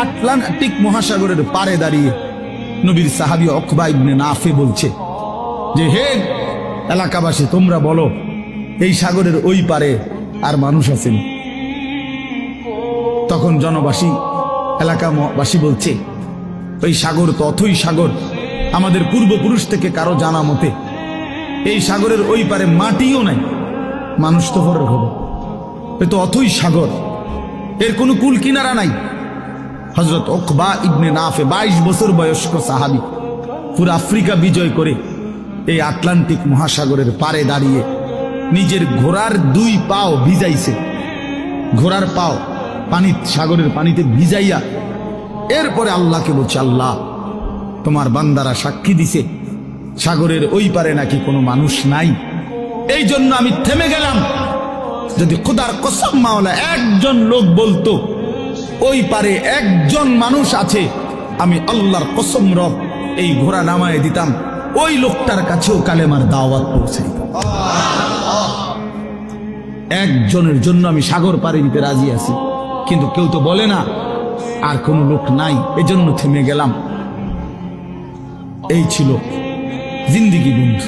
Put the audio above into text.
Atlantic মহাসাগরের পারে দাঁড়িয়ে নবীর সাহাবী উকবা ইবনে নাফে বলছে যে, হে এলাকাবাসী, তোমরা বলো এই সাগরের ওই পারে আর মানুষ আছেন? তখন জনবাসী, এলাকাবাসী বলছে, ওই সাগর তো অথই সাগর, আমাদের পূর্বপুরুষ থেকে কারো জানা মতে এই সাগরের ওই পারে মাটিও নাই, মানুষ তো পরের খবর। এ তো অথই সাগর, এর কোনো কুল কিনারা নাই। হযরত উকবা ইবনে নাফে 22 বছর বয়স্ক সাহাবী, পুরো আফ্রিকা বিজয় করে এই আটলান্টিক মহাসাগরের পারে দাঁড়িয়ে নিজের ঘোড়ার 2 পাও ভিজাইছে, ঘোড়ার পাও পানি, সাগরের পানিতে ভিজাইয়া এরপরে আল্লাহকে বলছে, আল্লাহ তোমার বান্দারা সাক্ষী দিছে সাগরের ওই পারে নাকি কোনো মানুষ নাই, এই জন্য আমি থেমে গেলাম। যদি খোদার কসম মাওলা একজন লোক বলতো ওই পারে একজন মানুষ আছে, আমি আল্লাহর কসম রব এই ঘোড়া নামায় দিতাম, ওই লোকটার কাছেও কালেমার দাওয়াত পৌঁছাইতাম। একজনের জন্য আমি সাগর পাড়ি দিতে রাজি আছি, কিন্তু কেউ তো বলে না, আর কোনো লোক নাই, এজন্য থেমে গেলাম। এই ছিল জিন্দেগি বন্ধু।